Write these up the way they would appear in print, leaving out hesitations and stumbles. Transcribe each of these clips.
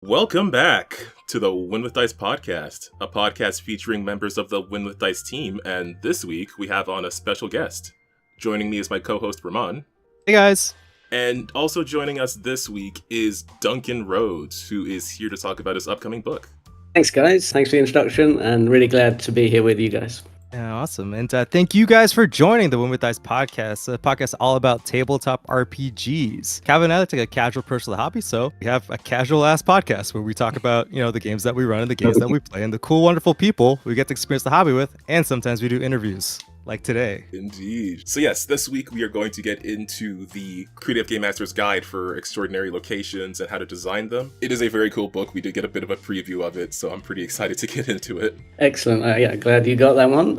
Welcome back to the Win with Dice podcast, a podcast featuring members of the Win with Dice team, and this week we have on a special guest. Joining me is my co-host Ramon. Hey guys. And also joining us this week is Duncan Rhodes, who is here to talk about his upcoming book. Thanks guys, thanks for the introduction, and really glad to be here with you guys. Yeah, awesome. And thank you guys for joining the Win with Dice podcast, a podcast all about tabletop RPGs. Calvin and I like to take a casual approach to the hobby, so we have a casual ass podcast where we talk about, the games that we run and the games that we play and the cool, wonderful people we get to experience the hobby with, and sometimes we do interviews. Like today. Indeed. So yes, this week we are going to get into the Creative Game Master's Guide for Extraordinary Locations and how to design them. It is a very cool book. We did get a bit of a preview of it, so I'm pretty excited to get into it. Excellent. Yeah, glad you got that one.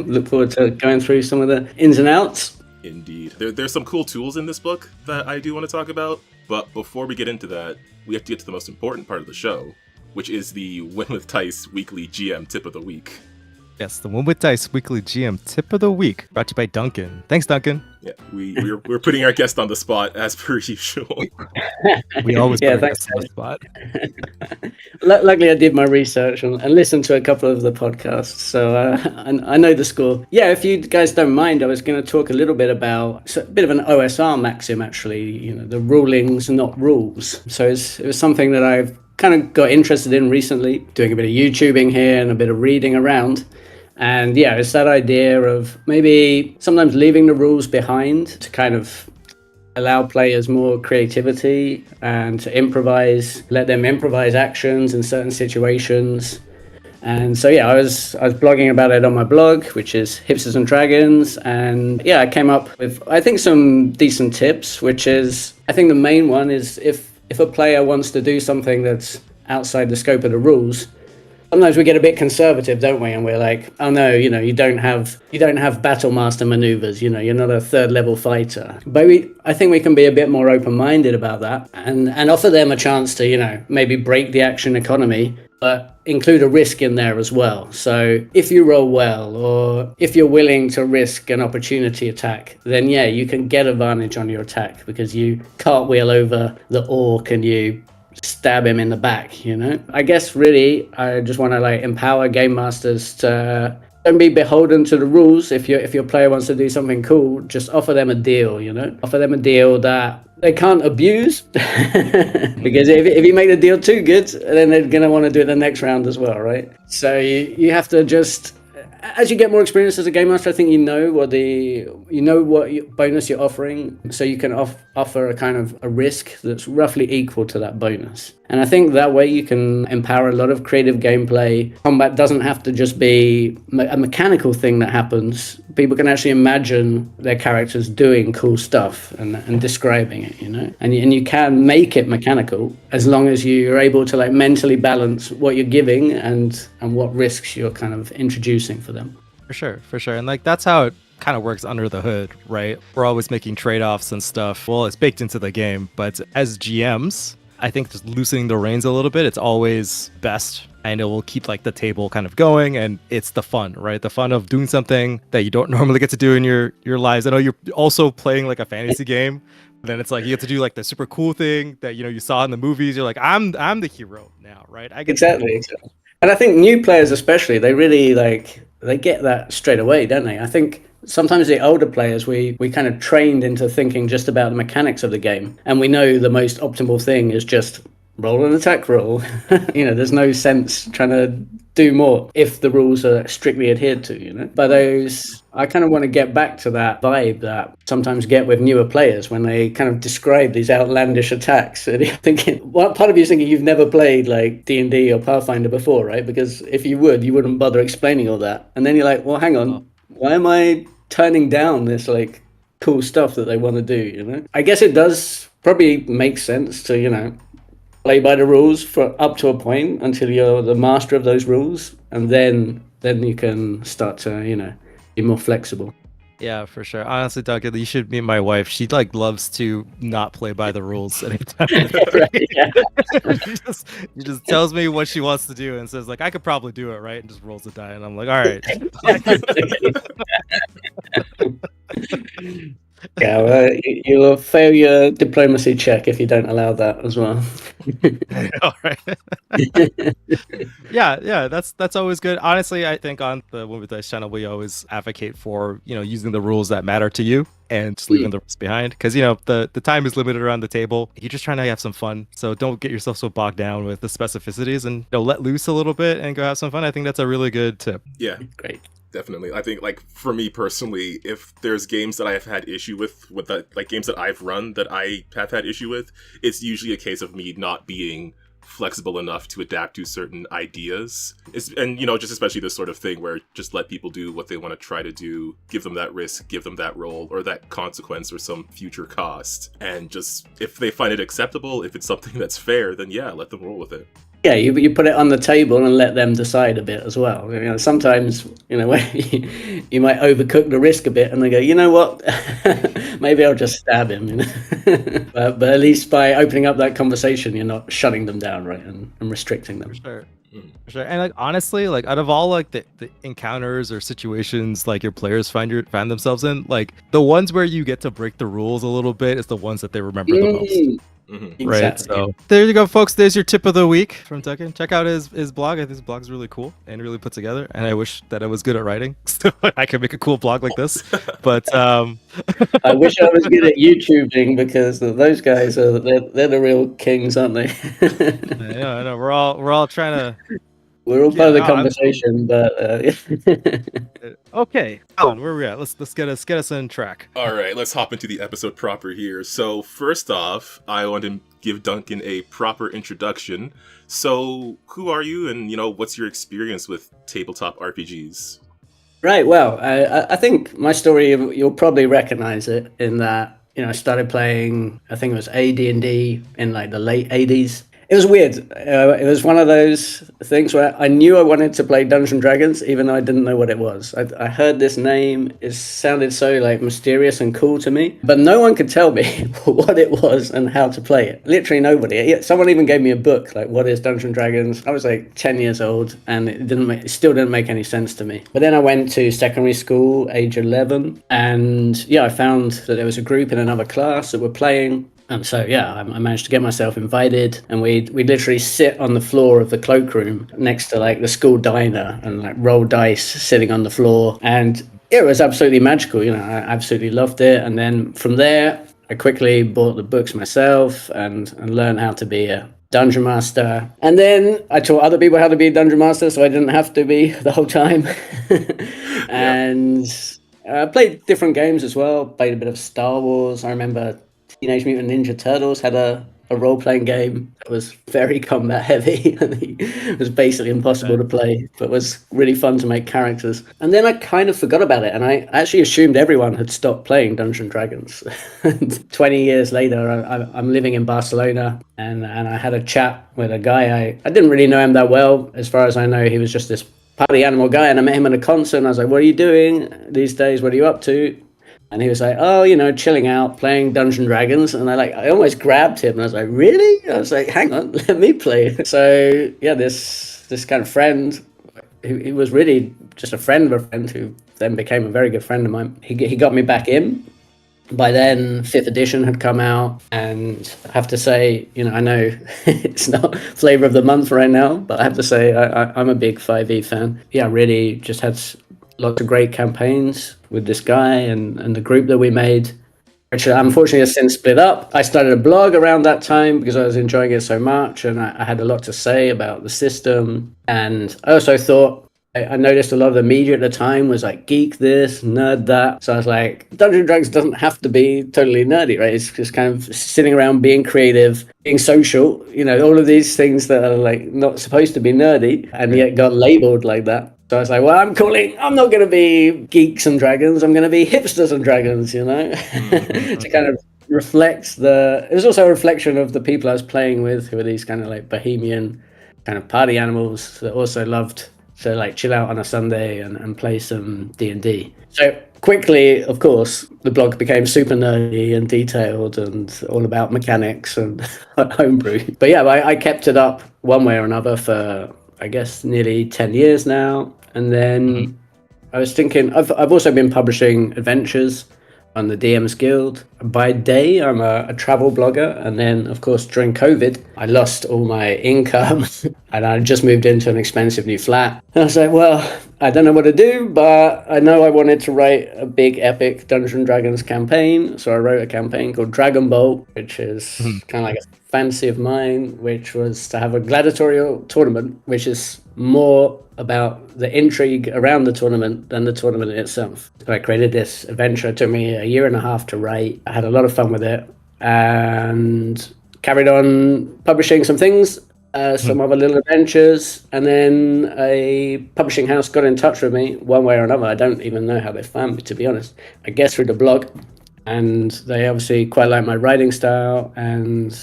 Look forward to going through some of the ins and outs. Indeed. There's some cool tools in this book that I do want to talk about, but before we get into that, we have to get to the most important part of the show, which is the Win with Dice weekly GM tip of the week. Yes, the Win with Dice weekly GM tip of the week, brought to you by Duncan. Thanks, Duncan. Yeah, we're putting our guest on the spot as per usual. We always put our guest on the spot. Luckily, I did my research and listened to a couple of the podcasts, so I know the score. Yeah, if you guys don't mind, I was going to talk a little bit about a bit of an OSR maxim, actually. The rulings, not rules. So it was something that I've kind of got interested in recently, doing a bit of YouTubing here and a bit of reading around. And yeah, it's that idea of maybe sometimes leaving the rules behind to kind of allow players more creativity and to improvise, let them improvise actions in certain situations. And so yeah, I was blogging about it on my blog, which is Hipsters and Dragons, and yeah, I came up with I think some decent tips, which is I think the main one is if a player wants to do something that's outside the scope of the rules. Sometimes we get a bit conservative, don't we? And we're like, oh no, you don't have battle master maneuvers, you're not a third level fighter. But I think we can be a bit more open-minded about that and offer them a chance to, maybe break the action economy, but include a risk in there as well. So if you roll well, or if you're willing to risk an opportunity attack, then yeah, you can get advantage on your attack because you cartwheel over the orc and you stab him in the back. I guess really I just want to empower game masters to don't be beholden to the rules. If your player wants to do something cool, just offer them a deal. Offer them a deal that they can't abuse because if you make the deal too good, then they're going to want to do it the next round as well, right? So you have to just, as you get more experience as a game master, I think you know what bonus you're offering, so you can offer a kind of a risk that's roughly equal to that bonus. And I think that way you can empower a lot of creative gameplay. Combat doesn't have to just be a mechanical thing that happens. People can actually imagine their characters doing cool stuff and describing it, And you can make it mechanical as long as you're able to mentally balance what you're giving and what risks you're kind of introducing for them. For sure. And that's how it kind of works under the hood, right? We're always making trade-offs and stuff. Well, it's baked into the game, but as GMs, I think just loosening the reins a little bit, it's always best, and it will keep the table kind of going, and it's the fun, right? The fun of doing something that you don't normally get to do in your lives. I know you're also playing a fantasy game, but then it's you get to do the super cool thing that you saw in the movies. You're like, I'm the hero now, right? Exactly. And I think new players especially, they really they get that straight away, don't they? I think sometimes the older players, we kind of trained into thinking just about the mechanics of the game. And we know the most optimal thing is just roll an attack roll. There's no sense trying to do more if the rules are strictly adhered to, But I kind of want to get back to that vibe that sometimes get with newer players when they kind of describe these outlandish attacks. And you're thinking, part of you is thinking you've never played D&D or Pathfinder before, right? Because if you would, you wouldn't bother explaining all that. And then you're like, well, hang on, why am I turning down this cool stuff that they want to do? I guess it does probably make sense to play by the rules for up to a point until you're the master of those rules, and then you can start to be more flexible. Yeah, for sure. Honestly, Duncan, you should meet my wife. She loves to not play by the rules anytime. Right, yeah. She just tells me what she wants to do and says I could probably do it, right? And just rolls the die, and I'm like, all right. Yeah, well, you'll fail your diplomacy check if you don't allow that as well. All right. Yeah, that's always good. Honestly, I think on the Movie Dice channel, we always advocate for using the rules that matter to you and just leaving the rest behind, because the time is limited around the table. You're just trying to have some fun, so don't get yourself so bogged down with the specificities, and let loose a little bit and go have some fun. I think that's a really good tip. Yeah. Great. Definitely. I think, like, for me personally, if there's games that I've had issue with the, like, games that I've run that I have had issue with, it's usually a case of me not being flexible enough to adapt to certain ideas. And, just especially this sort of thing where just let people do what they want to try to do, give them that risk, give them that role, or that consequence or some future cost. And just, if they find it acceptable, if it's something that's fair, then yeah, let them roll with it. Yeah, you put it on the table and let them decide a bit as well. Sometimes where you might overcook the risk a bit, and they go, you know what, maybe I'll just stab him. But at least by opening up that conversation, you're not shutting them down, right, and restricting them. Sure. Sure. And like honestly, like out of all like the encounters or situations like your players find themselves in, like the ones where you get to break the rules a little bit is the ones that they remember the most. Mm-hmm. Right. Exactly. So there you go, folks. There's your tip of the week from Duncan. Check out his blog. I think his blog's really cool and really put together. And I wish that I was good at writing, so I could make a cool blog like this. But I wish I was good at YouTubing, because those guys they're the real kings, aren't they? I know we're all trying to. We're all part of the conversation, but okay, Alan, where are we at? Let's get us on track. All right, let's hop into the episode proper here. So first off, I want to give Duncan a proper introduction. So who are you, and what's your experience with tabletop RPGs? Right. Well, I think my story, you'll probably recognize it in that I started playing, I think it was AD&D in like the late 80s. It was weird. It was one of those things where I knew I wanted to play Dungeons and Dragons, even though I didn't know what it was. I heard this name. It sounded so like mysterious and cool to me, but no one could tell me what it was and how to play it. Literally nobody. Someone even gave me a book, like, what is Dungeons and Dragons? I was like 10 years old, and it still didn't make any sense to me. But then I went to secondary school, age 11, and I found that there was a group in another class that were playing. And so, I managed to get myself invited, and we literally sit on the floor of the cloakroom next to like the school diner and like roll dice sitting on the floor. And it was absolutely magical. I absolutely loved it. And then from there, I quickly bought the books myself and learned how to be a dungeon master. And then I taught other people how to be a dungeon master, so I didn't have to be the whole time. And I played different games as well. Played a bit of Star Wars. I remember Teenage Mutant Ninja Turtles had a role-playing game that was very combat heavy. It was basically impossible to play, but was really fun to make characters. And then I kind of forgot about it, and I actually assumed everyone had stopped playing Dungeons and Dragons. 20 years later, I'm living in Barcelona, and I had a chat with a guy. I didn't really know him that well. As far as I know, he was just this party animal guy, and I met him at a concert, and I was like, what are you doing these days? What are you up to? And he was like, oh, chilling out, playing Dungeons and Dragons. And I almost grabbed him, and I was like, really? I was like, hang on, let me play. So, this kind of friend, he was really just a friend of a friend who then became a very good friend of mine. He got me back in. By then, 5th edition had come out, and I have to say, I know it's not flavor of the month right now, but I have to say I'm a big 5e fan. Yeah, really just had lots of great campaigns with this guy and the group that we made, which unfortunately has since split up. I started a blog around that time because I was enjoying it so much, and I had a lot to say about the system. And I also thought, I noticed a lot of the media at the time was like geek this, nerd that. So I was like, Dungeons and Dragons doesn't have to be totally nerdy, right? It's just kind of sitting around being creative, being social, all of these things that are like not supposed to be nerdy and yet got labeled like that. So I was like, well, I'm not going to be geeks and dragons. I'm going to be hipsters and dragons, to kind of reflect it was also a reflection of the people I was playing with, who are these kind of like bohemian kind of party animals that also loved to like chill out on a Sunday and play some D&D. So quickly, of course, the blog became super nerdy and detailed and all about mechanics and homebrew. But I kept it up one way or another for, I guess, nearly 10 years now. And then I was thinking, I've also been publishing adventures on the DMs Guild. By day, I'm a travel blogger. And then, of course, during COVID, I lost all my income and I just moved into an expensive new flat. And I was like, well, I don't know what to do, but I know I wanted to write a big epic Dungeons and Dragons campaign. So I wrote a campaign called Dragon Bolt, which is kind of like a fantasy of mine, which was to have a gladiatorial tournament, which is more about the intrigue around the tournament than the tournament itself. So I created this adventure. It took me a year and a half to write. I had a lot of fun with it and carried on publishing some things, some other little adventures. And then a publishing house got in touch with me one way or another. I don't even know how they found me, to be honest. I guess through the blog. And they obviously quite like my writing style. And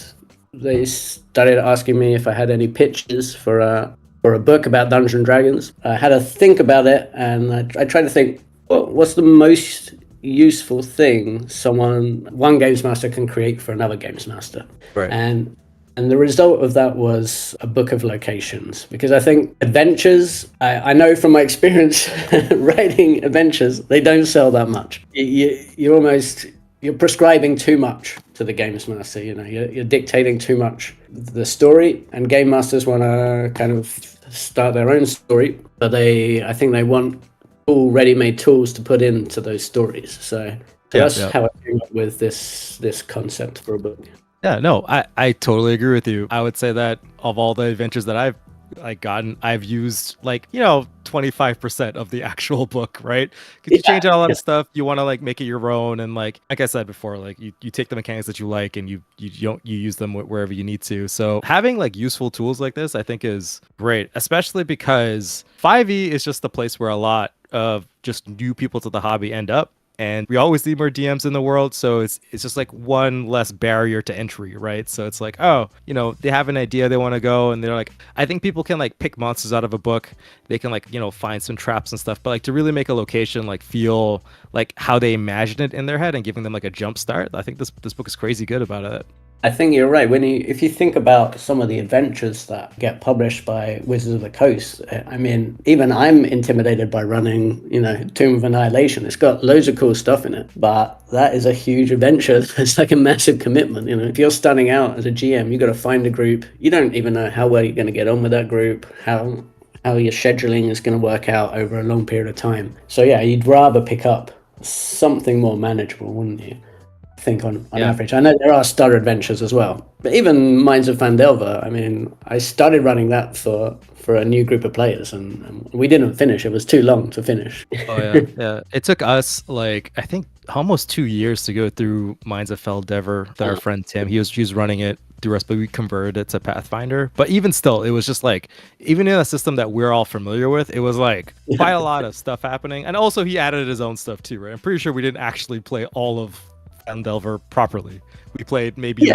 they started asking me if I had any pitches for a book about Dungeons and Dragons. I had to think about it, and I tried to think, well, what's the most useful thing one games master can create for another games master? Right. And the result of that was a book of locations, because I think adventures, I know from my experience writing adventures, they don't sell that much. You're prescribing too much to the games master. You're dictating too much the story, and game masters want to kind of start their own story, but I think they want all ready-made tools to put into those stories. So that's how I came up with this concept for a book. Yeah, no, I totally agree with you. I would say that of all the adventures that I've gotten, I've used 25% of the actual book, right? Because you change out a lot of stuff. You want to make it your own, and like I said before, you take the mechanics that you like and you use them wherever you need to. So having useful tools like this, I think, is great, especially because 5e is just the place where a lot of just new people to the hobby end up. And we always need more DMs in the world, so it's just one less barrier to entry, right? So it's they have an idea they want to go, and they're I think people can pick monsters out of a book. They can find some traps and stuff, but to really make a location feel how they imagine it in their head and giving them a jump start. I think this book is crazy good about it. I think you're right. If you think about some of the adventures that get published by Wizards of the Coast, I mean, even I'm intimidated by running, Tomb of Annihilation. It's got loads of cool stuff in it, but that is a huge adventure. It's a massive commitment. If you're starting out as a GM, you got to find a group. You don't even know how well you're going to get on with that group, how your scheduling is going to work out over a long period of time. So yeah, you'd rather pick up something more manageable, wouldn't you? Think on average. I know there are starter adventures as well, but even Mines of Phandelver, I mean, I started running that for a new group of players, and we didn't finish. It was too long to finish. Yeah. It took us I think almost 2 years to go through Mines of Phandelver with our friend Tim. He was running it through us, but we converted it to Pathfinder. But even still, it was just even in a system that we're all familiar with, it was quite a lot of stuff happening. And also he added his own stuff too, right? I'm pretty sure we didn't actually play all of Phandelver properly. We played maybe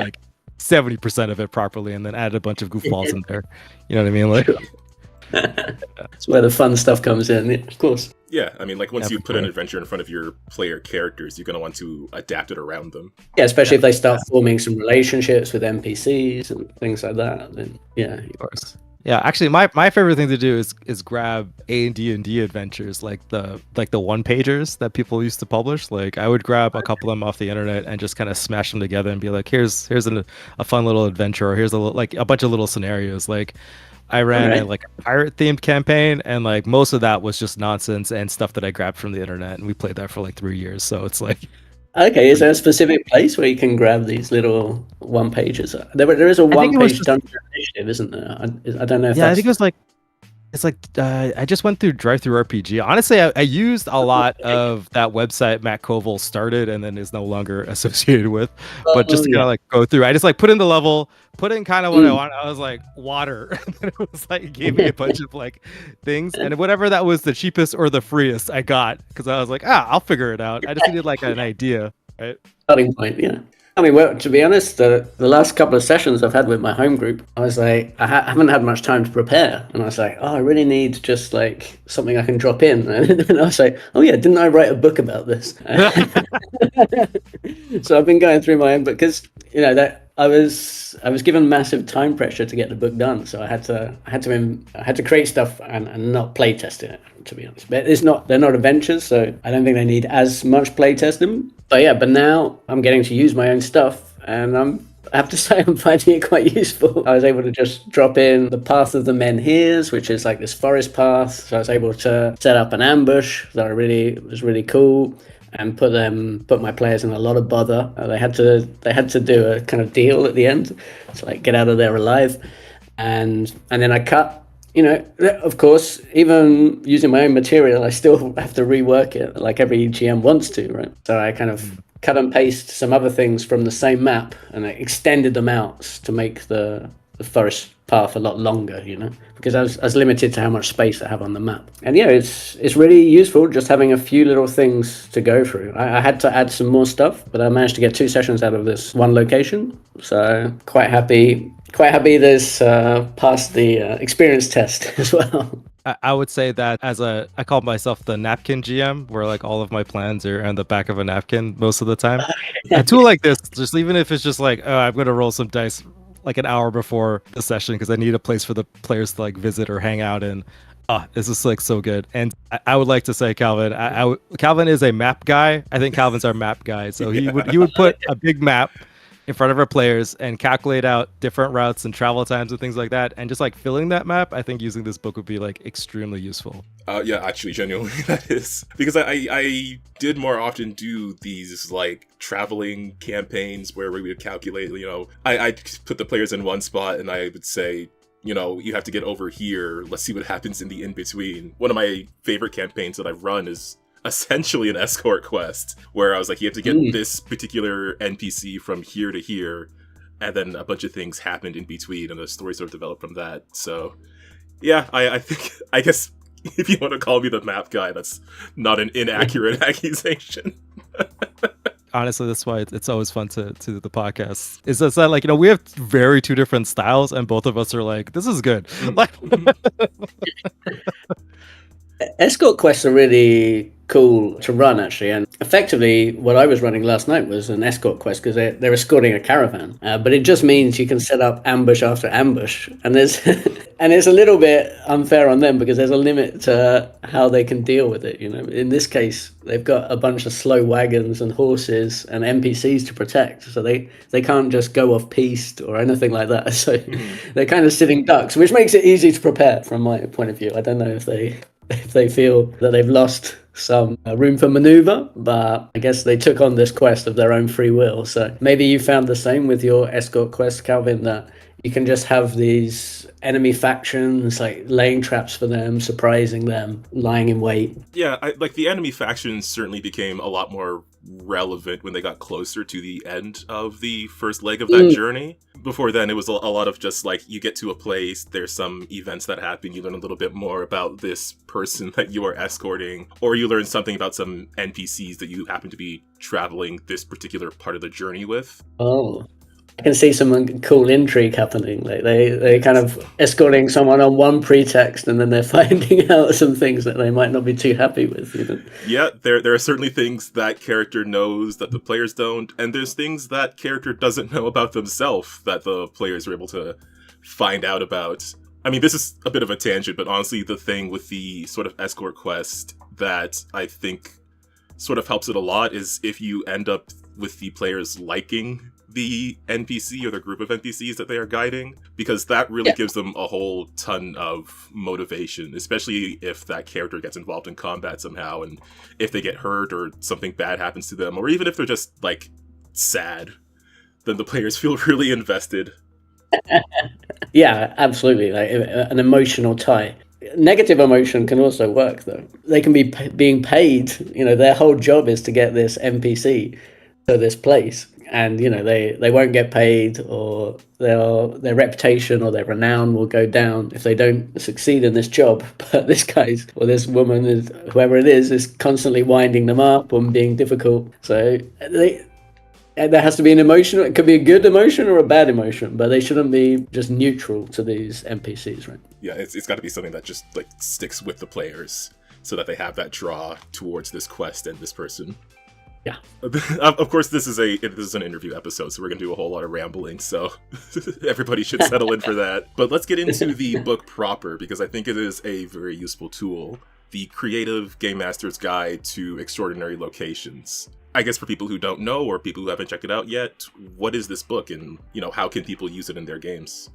70% of it properly, and then added a bunch of goofballs in there. You know what I mean? That's where the fun stuff comes in, of course. Yeah, I mean, once you put an adventure in front of your player characters, you're going to want to adapt it around them. Yeah, especially if they start forming some relationships with NPCs and things like that. Then of course. Yeah, actually, my favorite thing to do is grab D&D adventures, the one pagers that people used to publish. I would grab a couple of them off the internet and just kind of smash them together and be here's a fun little adventure, or here's a bunch of little scenarios. I ran a pirate themed campaign, and most of that was just nonsense and stuff that I grabbed from the internet, and we played that for 3 years. So it's okay, is there a specific place where you can grab these little one pages? There is a one page dungeon initiative, isn't there? I don't know if I think it was I just went through DriveThruRPG. Honestly, I used a lot of that website Matt Koval started and then is no longer associated with. But just to kind of go through, I just put in the level, put in kind of what I want. I was water, and then it was gave me a bunch of things, and whatever that was the cheapest or the freest I got, because I was I'll figure it out. I just needed an idea, right? Starting point, yeah. I mean, well, to be honest, the last couple of sessions I've had with my home group, I was I haven't had much time to prepare. And I was I really need just something I can drop in. And I was oh yeah, didn't I write a book about this? So I've been going through my own book, because, that I was given massive time pressure to get the book done. So I had to create stuff and not play test it, to be honest. But they're not adventures, so I don't think they need as much play testing. But now I'm getting to use my own stuff, and I have to say I'm finding it quite useful. I was able to just drop in the path of the men here's, which is like this forest path. So I was able to set up an ambush that was really cool, and put my players in a lot of bother. They had to do a kind of deal at the end to like get out of there alive, and then I cut. Of course, even using my own material, I still have to rework it like every GM wants to, right? So I kind of cut and paste some other things from the same map, and I extended them out to make the forest path a lot longer, because I was limited to how much space I have on the map. And yeah, it's really useful just having a few little things to go through. I had to add some more stuff, but I managed to get 2 sessions out of this one location, so quite happy this passed the experience test as well. I would say that I call myself the napkin GM, where like all of my plans are on the back of a napkin most of the time. A tool like this, just even if it's just like, I'm going to roll some dice like an hour before the session because I need a place for the players to like visit or hang out in. This is like so good. And I would like to say, Calvin, Calvin is a map guy. I think Calvin's our map guy. So he would put a big map in front of our players and calculate out different routes and travel times and things like that. And just like filling that map, I think using this book would be like extremely useful. Yeah, actually, genuinely, that is. Because I did more often do these like traveling campaigns where we would calculate, I'd put the players in one spot and I would say, you have to get over here. Let's see what happens in the in-between. One of my favorite campaigns that I've run is essentially an escort quest where I was like, you have to get this particular NPC from here to here, and then a bunch of things happened in between and the story sort of developed from that. So yeah, I guess if you want to call me the map guy, that's not an inaccurate accusation. Honestly, that's why it's always fun to do the podcast. Is that like, we have very 2 different styles and both of us are like, this is good. Like escort quests are really cool to run, actually, and effectively what I was running last night was an escort quest because they're escorting a caravan, but it just means you can set up ambush after ambush, and there's and it's a little bit unfair on them because there's a limit to how they can deal with it. In this case they've got a bunch of slow wagons and horses and NPCs to protect, so they can't just go off piste or anything like that, so they're kind of sitting ducks, which makes it easy to prepare from my point of view. I don't know if they feel that they've lost some room for maneuver, but I guess they took on this quest of their own free will. So maybe you found the same with your escort quest, Calvin, that you can just have these enemy factions like laying traps for them, surprising them, lying in wait. Yeah, like the enemy factions certainly became a lot more relevant when they got closer to the end of the first leg of that journey. Before then, it was a lot of just like, you get to a place, there's some events that happen, you learn a little bit more about this person that you are escorting, or you learn something about some NPCs that you happen to be traveling this particular part of the journey with. Oh, I can see some cool intrigue happening. Like they kind of escorting someone on one pretext, and then they're finding out some things that they might not be too happy with. Yeah, there are certainly things that character knows that the players don't, and there's things that character doesn't know about themselves that the players are able to find out about. I mean, this is a bit of a tangent, but honestly, the thing with the sort of escort quest that I think sort of helps it a lot is if you end up with the players liking the NPC or the group of NPCs that they are guiding, because that really gives them a whole ton of motivation, especially if that character gets involved in combat somehow, and if they get hurt or something bad happens to them, or even if they're just like sad, then the players feel really invested. Yeah, absolutely. Like an emotional tie. Negative emotion can also work, though. They can be being paid, their whole job is to get this NPC to this place, and they won't get paid, or their reputation or their renown will go down if they don't succeed in this job. But this guy's, or this woman, is whoever it is constantly winding them up and being difficult. So there has to be an emotion. It could be a good emotion or a bad emotion, but they shouldn't be just neutral to these NPCs, right? Yeah, it's got to be something that just like sticks with the players, so that they have that draw towards this quest and this person. Yeah. Of course, this is an interview episode, so we're gonna do a whole lot of rambling. So everybody should settle in for that. But let's get into the book proper, because I think it is a very useful tool. the Creative Game Master's Guide to Extraordinary Locations. I guess for people who don't know or people who haven't checked it out yet, what is this book and, how can people use it in their games?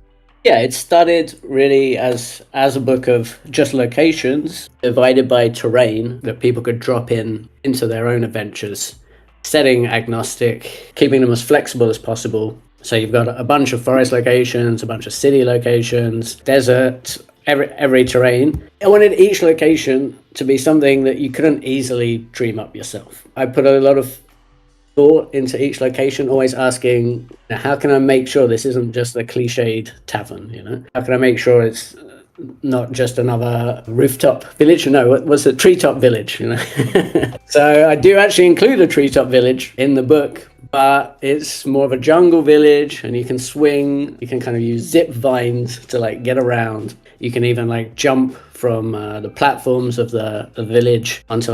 Yeah, it started really as a book of just locations divided by terrain that people could drop into their own adventures, setting agnostic, keeping them as flexible as possible. So you've got a bunch of forest locations, a bunch of city locations, desert, every terrain. I wanted each location to be something that you couldn't easily dream up yourself. I put a lot of thought into each location, always asking, how can I make sure this isn't just a cliched tavern, How can I make sure it's not just another rooftop village? No, what was it? Treetop village, So I do actually include a treetop village in the book, but it's more of a jungle village, and you can swing, you can kind of use zip vines to get around. You can even jump from the platforms of the village onto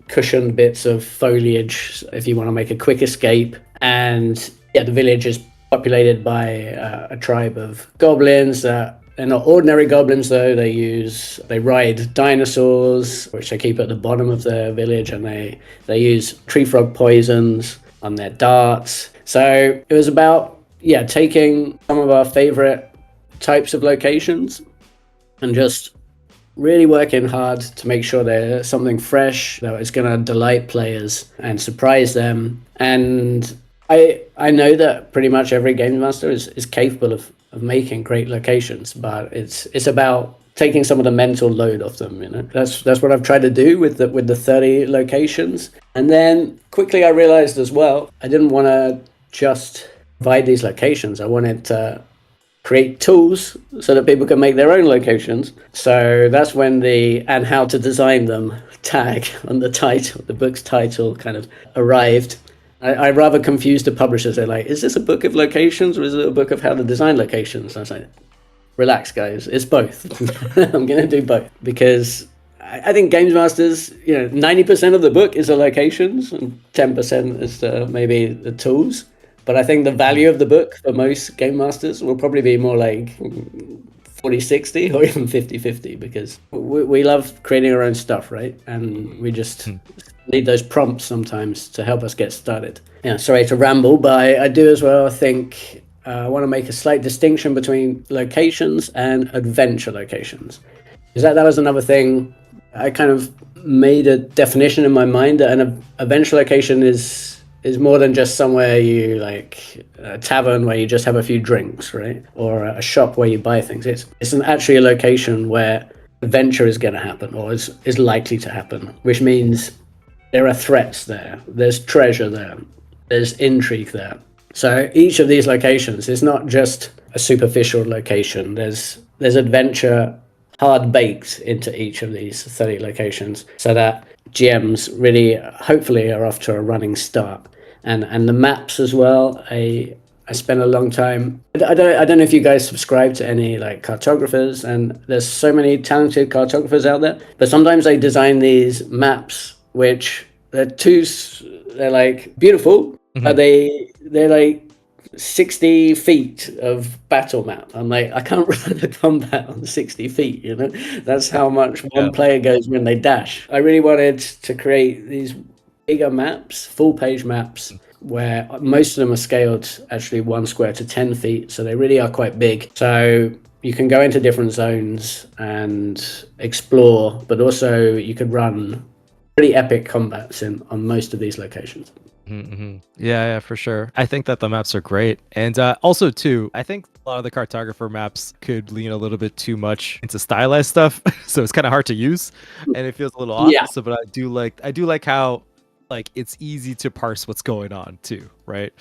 cushioned bits of foliage if you want to make a quick escape. And the village is populated by a tribe of goblins. They're not ordinary goblins though. They ride dinosaurs, which they keep at the bottom of their village, and they use tree frog poisons on their darts. So it was about taking some of our favorite types of locations and just really working hard to make sure they're something fresh that is going to delight players and surprise them. And I know that pretty much every game master is capable of making great locations, but it's about taking some of the mental load off them. That's what I've tried to do with the 30 locations. And then quickly I realized as well, I didn't want to just provide these locations. I wanted to create tools so that people can make their own locations. So that's when the "and how to design them" tag on the title, the book's title, kind of arrived. I rather confused the publishers. They're like, is this a book of locations or is it a book of how to design locations? I was like, relax guys, it's both. I'm going to do both, because I think Games Masters, 90% of the book is the locations and 10% is maybe the tools. But I think the value of the book for most Game Masters will probably be more like 40-60 or even 50-50, because we love creating our own stuff, right? And we just need those prompts sometimes to help us get started. Sorry to ramble, but I do as well think I want to make a slight distinction between locations and adventure locations. Because that was another thing. I kind of made a definition in my mind that an adventure location is more than just somewhere you a tavern where you just have a few drinks, right? Or a shop where you buy things. It's actually a location where adventure is going to happen, or is likely to happen, which means there are threats there. There's treasure there. There's intrigue there. So each of these locations is not just a superficial location. There's adventure hard baked into each of these 30 locations, so that GMs really, hopefully, are off to a running start. And the maps as well. I spent a long time. I don't know if you guys subscribe to any cartographers, and there's so many talented cartographers out there. But sometimes they design these maps which they're beautiful, but they're 60 feet of battle map. I'm like, I can't run the combat on 60 feet, That's how much one player goes when they dash. I really wanted to create these bigger maps, full page maps, where most of them are scaled actually 1 square to 10 feet. So they really are quite big. So you can go into different zones and explore, but also you could run pretty epic combats on most of these locations. Mm-hmm. Yeah, for sure. I think that the maps are great. And also, too, I think a lot of the cartographer maps could lean a little bit too much into stylized stuff. So it's kind of hard to use and it feels a little off. Yeah. So, but I do like how it's easy to parse what's going on, too. Right.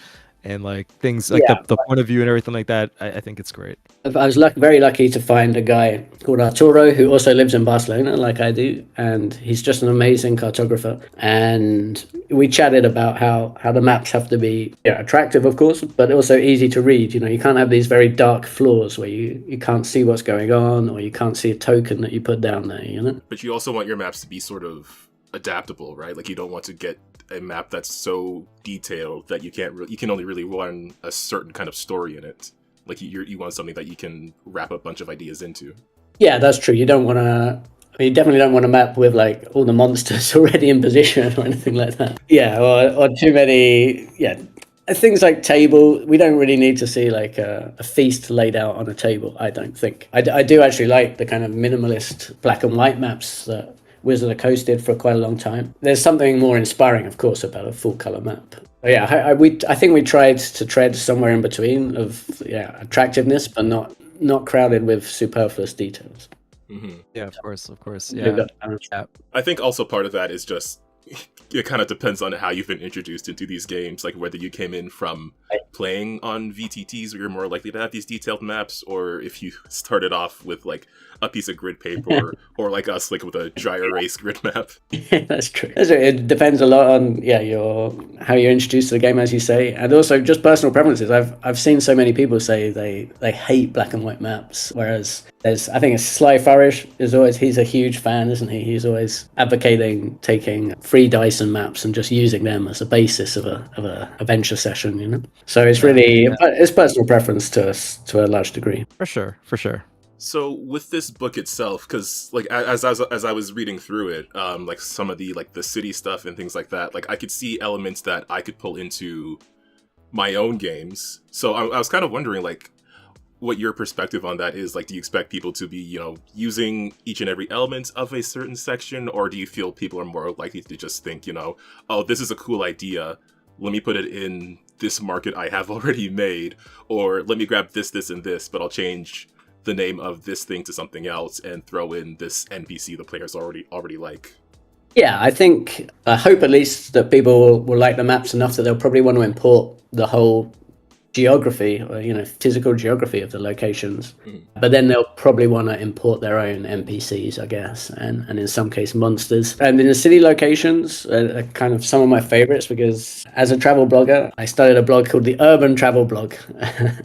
And things the point of view and everything like that. I think it's great. I was very lucky to find a guy called Arturo who also lives in Barcelona, like I do, and he's just an amazing cartographer. And we chatted about how the maps have to be attractive, of course, but also easy to read. You can't have these very dark floors where you can't see what's going on, or you can't see a token that you put down there. But you also want your maps to be sort of adaptable, right? You don't want to get a map that's so detailed that you can only really run a certain kind of story in it. You want something that you can wrap a bunch of ideas into. Yeah, that's true. You don't want You definitely don't want a map with like all the monsters already in position or anything like that. Yeah, or too many. Yeah, things like table. We don't really need to see like a feast laid out on a table. I don't think. I do actually like the kind of minimalist black and white maps that Wizard of the Coast did for quite a long time. There's something more inspiring, of course, about a full color map. But yeah, I think we tried to tread somewhere in between of attractiveness, but not crowded with superfluous details. Mm-hmm. Yeah, of course. Yeah. I think also part of that is just it kind of depends on how you've been introduced into these games, like whether you came in from playing on VTTs where you're more likely to have these detailed maps, or if you started off with like a piece of grid paper or like us, like with a dry erase grid map. Yeah, that's true. It depends a lot on how you're introduced to the game, as you say, and also just personal preferences. I've seen so many people say they hate black and white maps, whereas I think it's Sly Farish he's a huge fan, isn't he? He's always advocating taking free Dyson maps and just using them as a basis of a adventure session, you know. So it's really it's personal preference to a large degree. For sure. So with this book itself, because like as I was reading through it, like some of the like the city stuff and things like that, like I could see elements that I could pull into my own games. So I was kind of wondering like what your perspective on that is. Like, do you expect people to be, you know, using each and every element of a certain section, or do you feel people are more likely to just think, you know, oh, this is a cool idea, let me put it in this market I have already made, or let me grab this, and this, but I'll change the name of this thing to something else and throw in this NPC the players already like. Yeah, I hope at least that people will like the maps enough that they'll probably want to import the whole geography, or physical geography of the locations. But then they'll probably want to import their own NPCs, I guess, and in some case monsters. And in the city locations are kind of some of my favorites, because as a travel blogger, I started a blog called the Urban Travel Blog.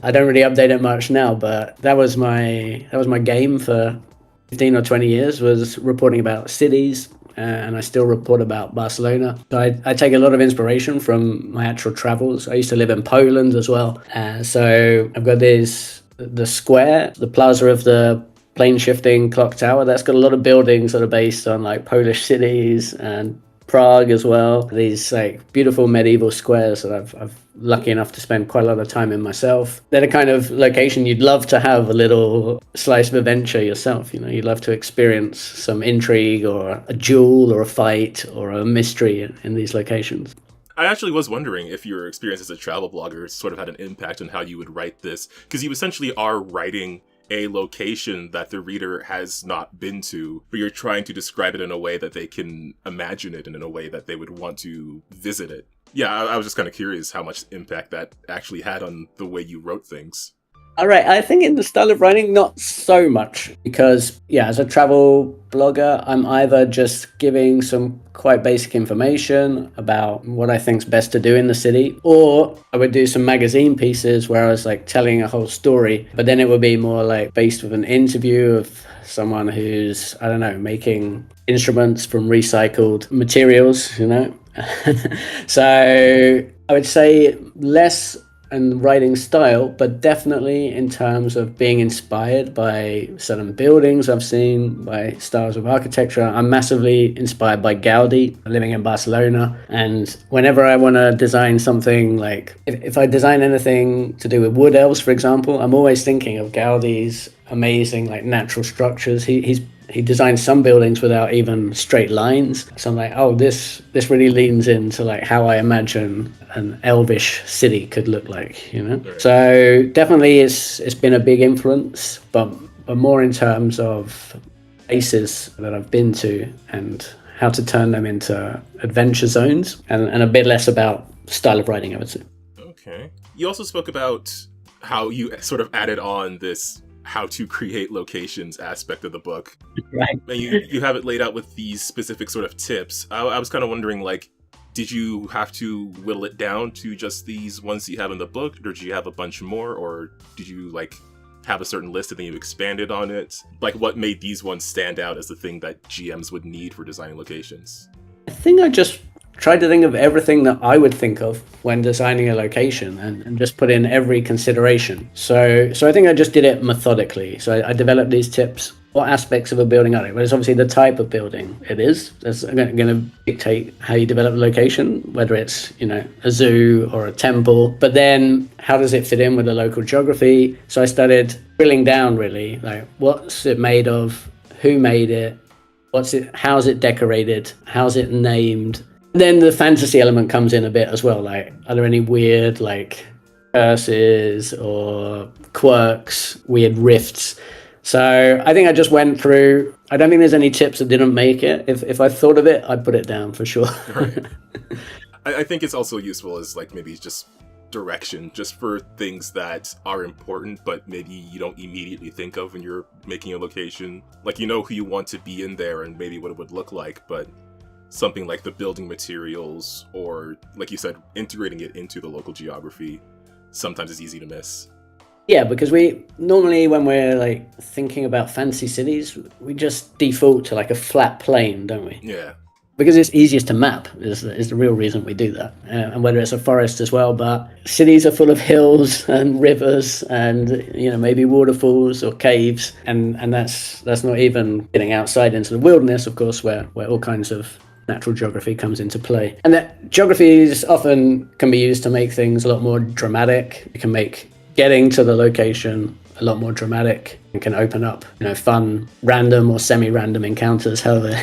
I don't really update it much now, but that was my game for 15 or 20 years, was reporting about cities. And I still report about Barcelona. So I take a lot of inspiration from my actual travels. I used to live in Poland as well. So I've got the square, the plaza of the plane shifting clock tower. That's got a lot of buildings that are based on like Polish cities, and Prague as well. These like beautiful medieval squares that I've lucky enough to spend quite a lot of time in myself. They're the kind of location you'd love to have a little slice of adventure yourself. You'd love to experience some intrigue or a duel or a fight or a mystery in these locations. I actually was wondering if your experience as a travel blogger sort of had an impact on how you would write this, because you essentially are writing a location that the reader has not been to, but you're trying to describe it in a way that they can imagine it and in a way that they would want to visit it. Yeah, I was just kind of curious how much impact that actually had on the way you wrote things. All right, I think in the style of writing, not so much, because as a travel blogger, I'm either just giving some quite basic information about what I think's best to do in the city, or I would do some magazine pieces where I was like telling a whole story, but then it would be more like based with an interview of someone who's, I don't know, making instruments from recycled materials, So I would say less and writing style, but definitely in terms of being inspired by certain buildings I've seen, by styles of architecture. I'm massively inspired by Gaudi, living in Barcelona, and whenever I want to design something, like if I design anything to do with wood elves, for example, I'm always thinking of Gaudi's amazing like natural structures. He designed some buildings without even straight lines. So I'm like, oh, this really leans into like how I imagine an elvish city could look like, Right. So definitely it's been a big influence, but more in terms of places that I've been to and how to turn them into adventure zones, and a bit less about style of writing, I would say. Okay. You also spoke about how you sort of added on this how to create locations aspect of the book. Right. And you have it laid out with these specific sort of tips. I was kind of wondering, like, did you have to whittle it down to just these ones you have in the book, or did you have a bunch more, or did you like have a certain list and then you expanded on it? Like, what made these ones stand out as the thing that GMs would need for designing locations? I think I just tried to think of everything that I would think of when designing a location and just put in every consideration. So I think I just did it methodically. So I developed these tips. What aspects of a building are they? Well, it's obviously the type of building it is. That's going to dictate how you develop a location, whether it's, a zoo or a temple. But then how does it fit in with the local geography? So I started drilling down really, like what's it made of? Who made it? How's it decorated? How's it named? Then the fantasy element comes in a bit as well. Like, are there any weird like curses or quirks, weird rifts? So I think I just went through. I don't think there's any tips that didn't make it. If I thought of it, I'd put it down for sure. Right. I think it's also useful as like maybe just direction, just for things that are important, but maybe you don't immediately think of when you're making a location. Like, who you want to be in there and maybe what it would look like, but something like the building materials or, like you said, integrating it into the local geography sometimes is easy to miss. Yeah, because we normally, when we're like thinking about fantasy cities, we just default to like a flat plane, don't we? Yeah. Because it's easiest to map is the real reason we do that. And whether it's a forest as well, but cities are full of hills and rivers and, maybe waterfalls or caves. And that's not even getting outside into the wilderness, of course, where all kinds of natural geography comes into play. And that geography often can be used to make things a lot more dramatic. It can make getting to the location a lot more dramatic and can open up, fun, random or semi-random encounters. However,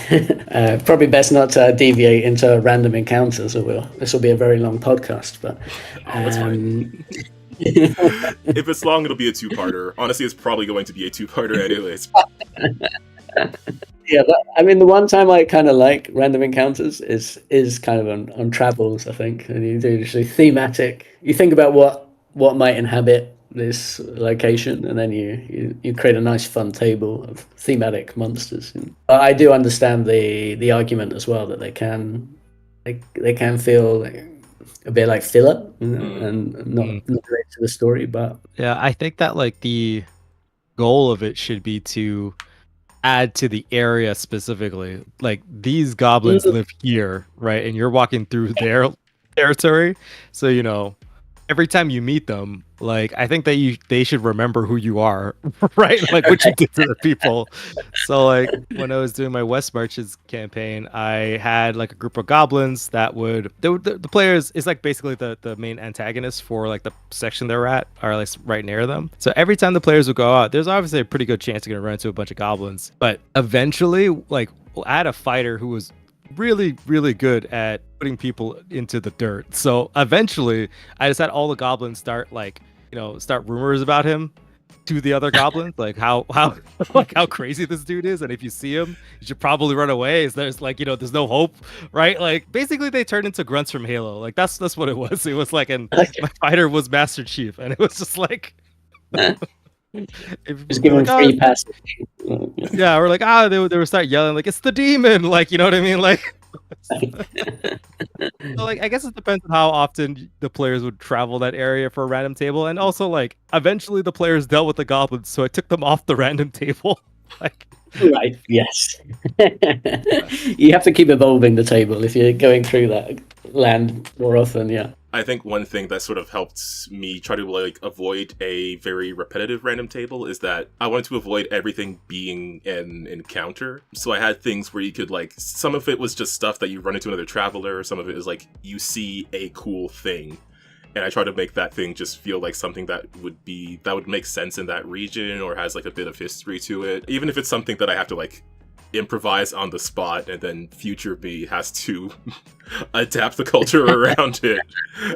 probably best not to deviate into random encounters, or this will be a very long podcast. But that's fine. If it's long, it'll be a two-parter. Honestly, it's probably going to be a two-parter anyways. Yeah, the one time I kind of like random encounters is kind of on travels, I think. And you do just thematic. You think about what might inhabit this location, and then you create a nice fun table of thematic monsters. But I do understand the argument as well that they can feel like a bit like filler, and not relate to the story. But yeah, I think that like the goal of it should be to add to the area specifically. Like, these goblins live here, right? And you're walking through their territory, so every time you meet them, like, I think that they should remember who you are, right? Like, what you did to the people. So, like, when I was doing my West Marches campaign, I had like a group of goblins that the players is like basically the main antagonists for like the section they're at, are like right near them. So every time the players would go out, there's obviously a pretty good chance you're gonna run into a bunch of goblins. But eventually, like, I had a fighter who was really, really good at putting people into the dirt. So eventually I just had all the goblins start rumors about him to the other goblins, like how like how crazy this dude is, and if you see him, you should probably run away. There's like, there's no hope, right? Like, basically they turned into grunts from Halo. Like, that's what it was. It was like, and my fighter was Master Chief, and it was just like just give him free passes. Yeah, or like, they would start yelling like, it's the demon, like, you know what I mean, like. So, like, I guess it depends on how often the players would travel that area for a random table, and also like eventually the players dealt with the goblins, so I took them off the random table. Like, right, yes. You have to keep evolving the table if you're going through that land more often. Yeah, I think one thing that sort of helped me try to like avoid a very repetitive random table is that I wanted to avoid everything being an encounter. So I had things where you could like, some of it was just stuff that you run into another traveler, some of it is like you see a cool thing. And I try to make that thing just feel like something that would make sense in that region or has like a bit of history to it. Even if it's something that I have to like improvise on the spot and then future me has to adapt the culture around it,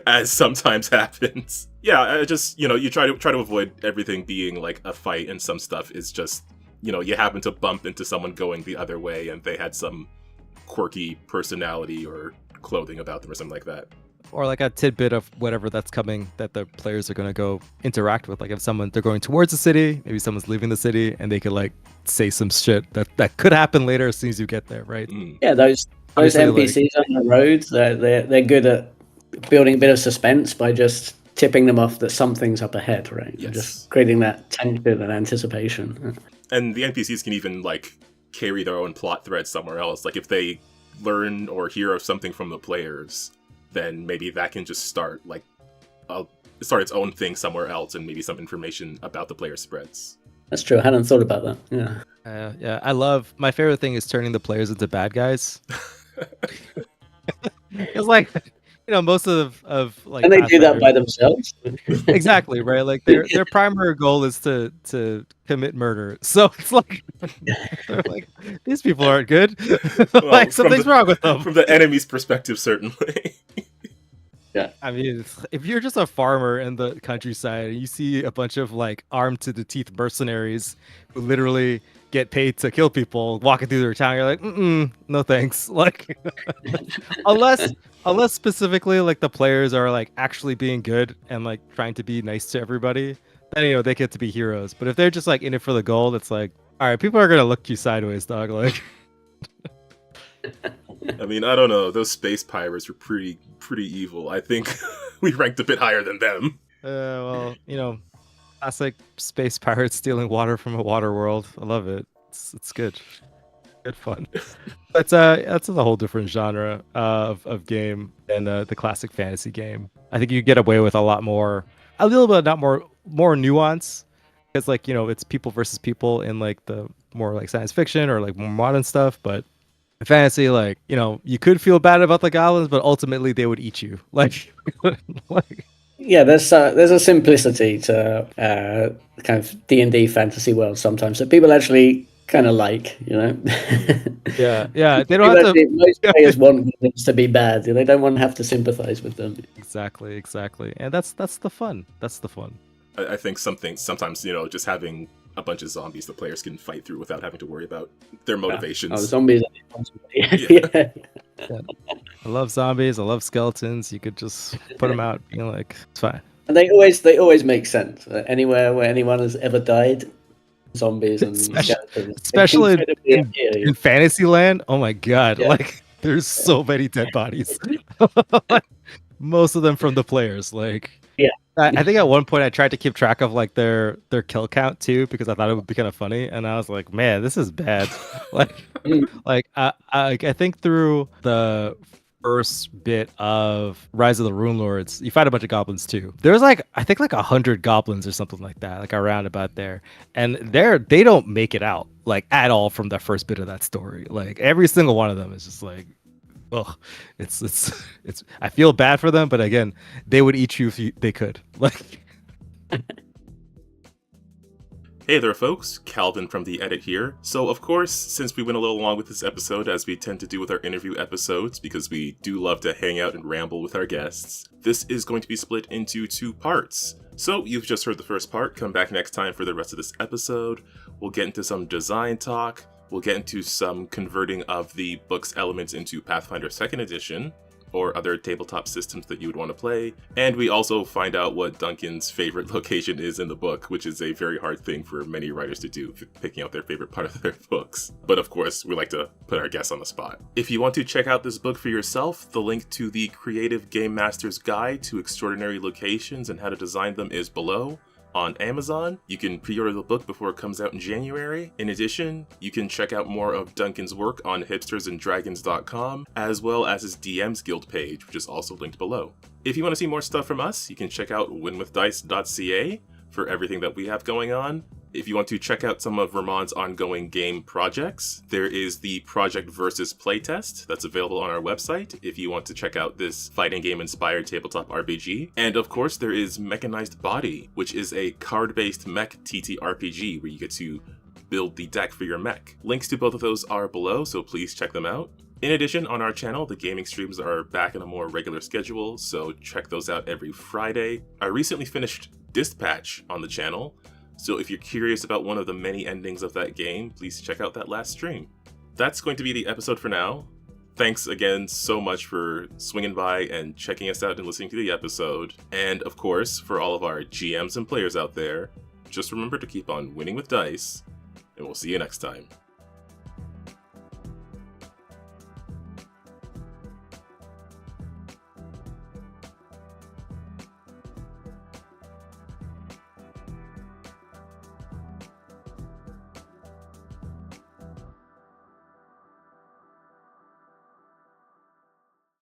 as sometimes happens. Yeah, I just, you try to avoid everything being like a fight, and some stuff is just, you happen to bump into someone going the other way and they had some quirky personality or clothing about them or something like that. Or like a tidbit of whatever that's coming that the players are going to go interact with. Like, if they're going towards the city, maybe someone's leaving the city, and they could like say some shit that could happen later as soon as you get there, right? Yeah, those NPCs on the road, they're good at building a bit of suspense by just tipping them off that something's up ahead, right? Yes. Just creating that tension and anticipation. And the NPCs can even like carry their own plot thread somewhere else. Like, if they learn or hear of something from the players, then maybe that can just start its own thing somewhere else, and maybe some information about the player spreads. That's true. I hadn't thought about that. Yeah. Yeah, my favorite thing is turning the players into bad guys. It's like, most of like, And they do that by themselves. Exactly, right? Like their primary goal is to commit murder. So it's like, they're like, these people aren't good. Well, like something's wrong with them. From the enemy's perspective, certainly. Yeah. I mean, if you're just a farmer in the countryside and you see a bunch of like armed to the teeth mercenaries who literally get paid to kill people walking through their town, you're like, no thanks. Like, unless specifically like the players are like actually being good and like trying to be nice to everybody, then they get to be heroes. But if they're just like in it for the gold, it's like, all right, people are gonna look you sideways, dog. Like, I mean, I don't know. Those space pirates were pretty evil. I think we ranked a bit higher than them. Well, classic space pirates stealing water from a water world. I love it. It's good. Good fun. But that's a whole different genre of game than the classic fantasy game. I think you get away with a little bit not more nuance, because like it's people versus people in like the more like science fiction or like more modern stuff. But in fantasy, like you could feel bad about the goblins, but ultimately they would eat you. Like, Yeah, there's a simplicity to kind of D&D fantasy world sometimes that people actually kind of like, Yeah. They don't have to. Most players want goblins to be bad. They don't want to have to sympathize with them. Exactly. And that's the fun. That's the fun. I think sometimes just having a bunch of zombies the players can fight through without having to worry about their motivations. Zombies. Yeah. I love zombies. I love skeletons. You could just put them out, being like, it's fine. And they always make sense. Anywhere where anyone has ever died, zombies and skeletons. Especially in Fantasyland. Oh my god! Yeah. Like, there's so many dead bodies. Most of them from the players. Like, yeah. I think at one point I tried to keep track of like their kill count too, because I thought it would be kind of funny, and I was like, man, this is bad. I think through the first bit of Rise of the Rune Lords, you fight a bunch of goblins too. There's like, I think like 100 goblins or something like that, like around about there, and they don't make it out like at all from the first bit of that story. Like every single one of them is just like, oh, it's I feel bad for them, but again, they would eat you if they could. Like, hey there, folks. Calvin from The Edit here. So, of course, since we went a little long with this episode, as we tend to do with our interview episodes, because we do love to hang out and ramble with our guests, this is going to be split into 2 parts. So, you've just heard the first part. Come back next time for the rest of this episode. We'll get into some design talk. We'll get into some converting of the book's elements into Pathfinder 2nd Edition, or other tabletop systems that you would want to play. And we also find out what Duncan's favorite location is in the book, which is a very hard thing for many writers to do, picking out their favorite part of their books. But of course, we like to put our guests on the spot. If you want to check out this book for yourself, the link to the Creative Game Master's Guide to Extraordinary Locations and How to Design Them is below. On Amazon, you can pre-order the book before it comes out in January. In addition, you can check out more of Duncan's work on hipstersanddragons.com, as well as his DM's Guild page, which is also linked below. If you want to see more stuff from us, you can check out winwithdice.ca for everything that we have going on. If you want to check out some of Vermont's ongoing game projects, there is the Project Versus playtest that's available on our website if you want to check out this fighting game inspired tabletop RPG. And of course, there is Mechanized Body, which is a card-based mech TTRPG where you get to build the deck for your mech. Links to both of those are below, so please check them out. In addition, on our channel, the gaming streams are back in a more regular schedule, so check those out every Friday. I recently finished Dispatch on the channel, so if you're curious about one of the many endings of that game, please check out that last stream. That's going to be the episode for now. Thanks again so much for swinging by and checking us out and listening to the episode. And of course, for all of our GMs and players out there, just remember to keep on winning with dice, and we'll see you next time.